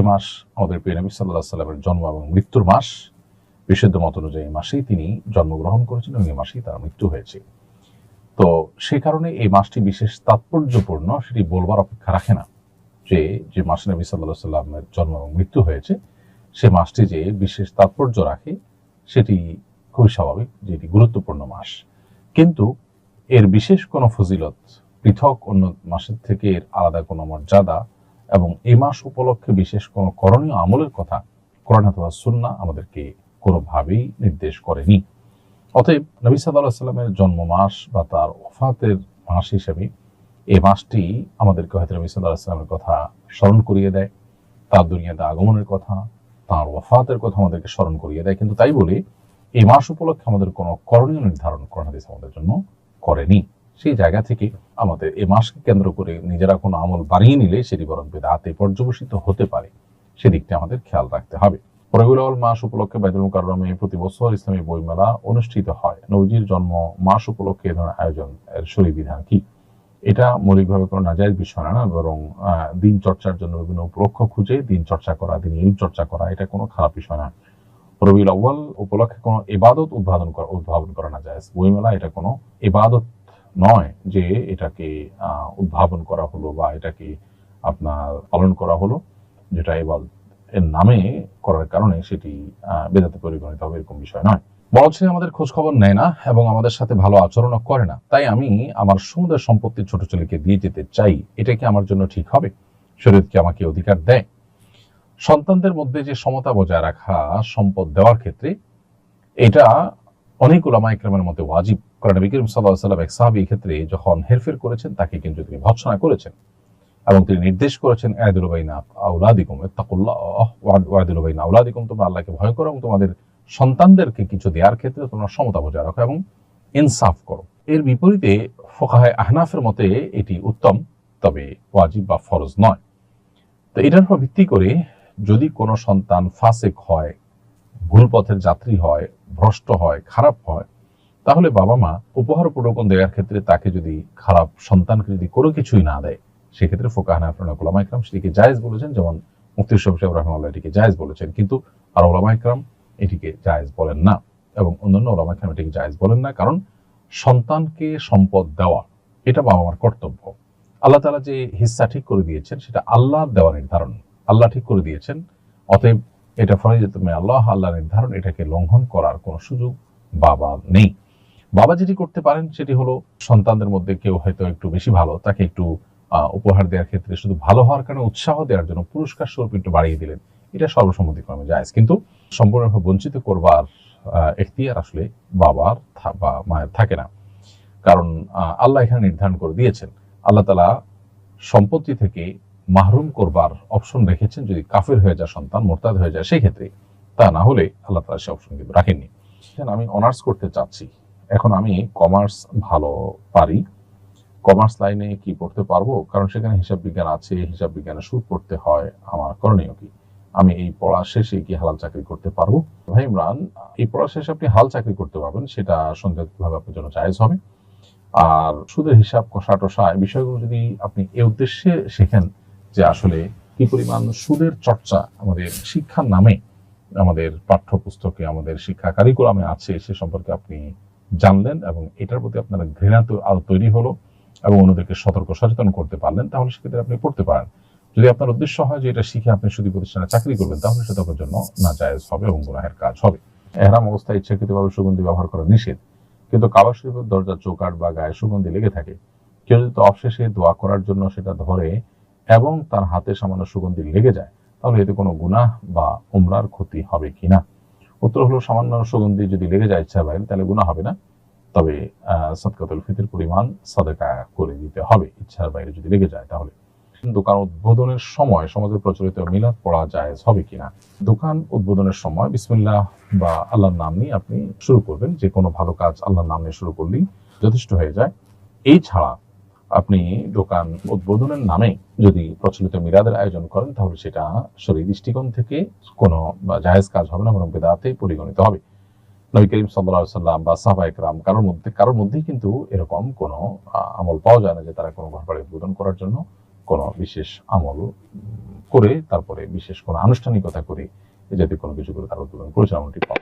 এ মাস আমাদের প্রিয় নবী সাল্লাল্লাহু আলাইহি সাল্লামের জন্ম এবং মৃত্যুর মাস। বিশুদ্ধ মত অনুযায়ী এই মাসেই তিনি জন্মগ্রহণ করেছেন এবং এই মাসেই তার মৃত্যু হয়েছে। তো সেই কারণে এই মাসটি বিশেষ তাৎপর্যপূর্ণ, সেটি বলবার অপেক্ষা রাখে না যে যে মাসে নবী সাল্লাল্লাহু আলাইহি সাল্লামের জন্ম এবং মৃত্যু হয়েছে সে মাসটি যে বিশেষ তাৎপর্য রাখে সেটি খুবই স্বাভাবিক, যে এটি গুরুত্বপূর্ণ মাস। কিন্তু এর বিশেষ কোনো ফজিলত, পৃথক অন্য মাসের থেকে এর আলাদা কোনো মর্যাদা এবং এই মাস উপলক্ষে বিশেষ কোনো করণীয় আমলের কথা কোরআন অথবা সুন্নাহ আমাদেরকে কোনোভাবেই নির্দেশ করেনি। অতএব নবী সাল্লাল্লাহু আলাইহি সাল্লামের জন্ম মাস বা তার ওফাতের মাস হিসেবে এই মাসটি আমাদেরকে হয়তো নবী সাল্লাল্লাহু আলাইহি সাল্লামের কথা স্মরণ করিয়ে দেয়, তার দুনিয়াতে আগমনের কথা, তার ওফাতের কথা আমাদেরকে স্মরণ করিয়ে দেয়। কিন্তু তাই বলে এই মাস উপলক্ষে আমাদের কোনো করণীয় নির্ধারণ কোরআন হাদিস আমাদের জন্য করেনি। সেই জায়গা থেকে আমাদের এই মাসকে কেন্দ্র করে নিজেরা কোনো আমল বাড়িয়ে নিলে সেটি বরং বিদআতে পর্যবসিত হতে পারে, সেদিকটা আমাদের খেয়াল রাখতে হবে। রবিউল আউয়াল মাস উপলক্ষে বাইতুল মুকাররমে প্রতি বছর ইসলামী বইমেলা অনুষ্ঠিত হয়। নবীজির জন্ম মাস উপলক্ষে এ ধরনের আয়োজন এর শরীয়ী বিধান কি? এটা মৌলিকভাবে কোনো নাজায়েজ বিষয় না, বরং দিন চর্চার জন্য বিভিন্ন উপলক্ষ খুঁজে দিন চর্চা করা, দিন ইলম চর্চা করা, এটা কোনো খারাপ বিষয় না। রবিউল আউয়াল উপলক্ষে কোনো ইবাদত উদ্ভাবন করা না যায়। বইমেলা এটা কোনো ইবাদত নয় যে এটাকে উদ্ভাবন করা হলো বা এটাকে আপনার পালন করা হলো, যেটা ইবাদত এর নামে করার কারণে সেটি বেদাতে পরিগণিত হবে, এরকম বিষয় নয়। বড় ছেলে আমাদের খোঁজ খবর নেয় না এবং আমাদের সাথে ভালো আচরণও করে না, তাই আমি আমার সমুদয় সম্পত্তি ছোট ছেলেকে দিয়ে যেতে চাই, এটা কি আমার জন্য ঠিক হবে? শরীয়ত কি আমাকে অধিকার দেয়? সন্তানদের মধ্যে যে সমতা বজায় রাখা সম্পদ দেওয়ার ক্ষেত্রে, এটা অনেক উলামা ইকরামের মধ্যে ওয়াজিব। কারণ নবী করিম সাল্লাল্লাহু আলাইহি ওয়াসাল্লাম এক সাহাবী ক্ষেত্রে যখন হেরফের করেছেন তাকে কিন্তু তিনি ভর্ৎসনা করেছেন এবং তিনি নির্দেশ করেছেন আ'দিলু বাইনা আওলাদিকুম ইত্তাকুল্লাহ ওয়া'দিলু বাইনা আওলাদিকুম, তোমরা আল্লাহকে ভয় করো এবং তোমাদের সন্তানদেরকে কিছু দেওয়ার ক্ষেত্রে তোমরা সমতা বজায় রাখো এবং ইনসাফ করো। এর বিপরীতে ফুকাহায়ে আহনাফের মতে এটি উত্তম, তবে ওয়াজিব বা ফরজ নয়। তো এটার উপর ভিত্তি করে যদি কোনো সন্তান ফাসিক হয়, ভুল পথের যাত্রী হয়, ভ্রষ্ট হয়, খারাপ হয়, তাহলে বাবা মা উপহার উপঢৌকন দেওয়ার ক্ষেত্রে তাকে যদি খারাপ সন্তানকে যদি কোনো কিছুই না দেয়, সেক্ষেত্রে ফুকাহা হানাফি উলামা ইকরাম সেটিকে জায়েজ বলেছেন। যেমন মুফতি শফি সাহেব রাহিমাহুল্লাহ এটিকে জায়েজ বলেছেন, কিন্তু আর উলামা ইকরাম এটিকে জায়েজ বলেন না এবং অন্যান্য উলামা ইকরাম এটিকে জায়েজ বলেন না। কারণ সন্তানকে সম্পদ দেওয়া এটা বাবা মার কর্তব্য। আল্লাহ তাআলা যে হিস্সা ঠিক করে দিয়েছেন সেটা আল্লাহর দেওয়া নির্ধারণ, আল্লাহ ঠিক করে দিয়েছেন। অতএব এটা ফরজিয়াতুম মিনাল আল্লাহ, আল্লাহ নির্ধারণ, এটাকে লঙ্ঘন করার কোনো সুযোগ বাবা নেই। বাবা যেটি করতে পারেন সেটি হলো সন্তানদের মধ্যে কেউ হয়তো একটু বেশি ভালো, তাকে একটু উপহার দেওয়ার ক্ষেত্রে শুধু ভালো হওয়ার কারণে উৎসাহ দেওয়ার জন্য পুরস্কার স্বরূপ একটু বাড়িয়ে দিলেন, এটা সর্বসম্মতিক্রমে জায়েজ। কিন্তু সম্পূর্ণভাবে বঞ্চিত করবার এখতিয়ার আসলে বাবার বা মায়ের থাকে না। কারণ আল্লাহ এখানে নির্ধারণ করে দিয়েছেন, আল্লাহ তাআলা সম্পত্তি থেকে মাহরুম করবার অপশন রেখেছেন যদি কাফের হয়ে যায়, সন্তান মোরতাদ হয়ে যায় সেই ক্ষেত্রে। তা না হলে আল্লাহ তাআলা সে অপশন কিন্তু রাখেননি। আমি অনার্স করতে চাচ্ছি, এখন আমি কমার্স ভালো পারি, কমার্স লাইনে কি পড়তে পারবো? কারণ সেখানে হিসাব বিজ্ঞান আছে, হিসাব বিজ্ঞানের সুদ পড়তে হয়, আমার করণীয় কি? আমি এই পড়া শেষে কি হালাল চাকরি করতে পারবো? ভাই ইমরান, এই পড়া শেষে আপনি হালাল চাকরি করতে পারবেন, সেটা সন্দেহভাবে আপনার জন্য জায়েজ হবে। আর সুদের হিসাব কষা টসা এই বিষয়গুলো যদি আপনি এ উদ্দেশ্যে শেখেন যে আসলে কি পরিমাণ সুদের চর্চা আমাদের শিক্ষার নামে আমাদের পাঠ্যপুস্তকে, আমাদের শিক্ষা কারিকুলামে আছে, সে সম্পর্কে আপনি জানলেন এবং এটার প্রতি আপনার ঘৃণা তৈরি হলো এবং অন্যদেরকে সতর্ক সচেতন করতে পারলেন, তাহলে সেক্ষেত্রে আপনি পড়তে পারেন। যদি আপনার উদ্দেশ্য হয় যে এটা শিখে আপনি সুদী প্রতিষ্ঠানে চাকরি করবেন, তাহলে সেটা আপনার জন্য নাজায়েজ হবে এবং গুনাহের কাজ হবে। এহরাম অবস্থায় ইচ্ছাকৃতভাবে সুগন্ধি ব্যবহার করা নিষেধ, কিন্তু কাবা শরীফের দরজার চৌকাঠ বা গায়ে সুগন্ধি লেগে থাকে, কেউ যদি অবশেষে দোয়া করার জন্য সেটা ধরে এবং তার হাতে সামান্য সুগন্ধি লেগে যায়, তাহলে এতে কোনো গুনাহ বা উমরার ক্ষতি হবে কিনা? উত্তর হলো সামান্য সুগন্ধি যদি লেগে যায় ইচ্ছার বাইরে তাহলে গুনাহ হবে না, তবে সাদকাতুল ফিতর পরিমাণ সাদাকা করে দিতে হবে ইচ্ছার বাইরে যদি লেগে যায়। তাহলে দোকান উদ্বোধনের সময় সমাজে প্রচলিত মিলাদ পড়া জায়েজ হবে কিনা? দোকান উদ্বোধনের সময় বিসমিল্লাহ বা আল্লাহর নাম নিয়ে আপনি শুরু করবেন, যে কোনো ভালো কাজ আল্লাহর নাম নিয়ে শুরু করলেই যথেষ্ট হয়ে যায়। এই ছাড়া আপনি দোকান উদ্বোধনের নামে যদি প্রচলিত মিলাদের আয়োজন করেন, তাহলে সেটা শরীয়ী দৃষ্টিকোণ থেকে কোনো জায়েজ কাজ হবে না, বরং বিদআতে পরিগণিত হবে। নবী করিম সাল্লাল্লাহু আলাইহি ওয়াসাল্লাম বা সাহাবায়ে কেরাম কারোর মধ্যেই কিন্তু এরকম কোনো আমল পাওয়া যায় না যে তারা কোনো ঘর বাড়ি উদ্বোধন করার জন্য কোনো বিশেষ আমল করে তারপরে বিশেষ কোনো আনুষ্ঠানিকতা করে এ জাতীয় কোনো কিছু করে তারা উদ্বোধন করেছেন এমনটি পাওয়া।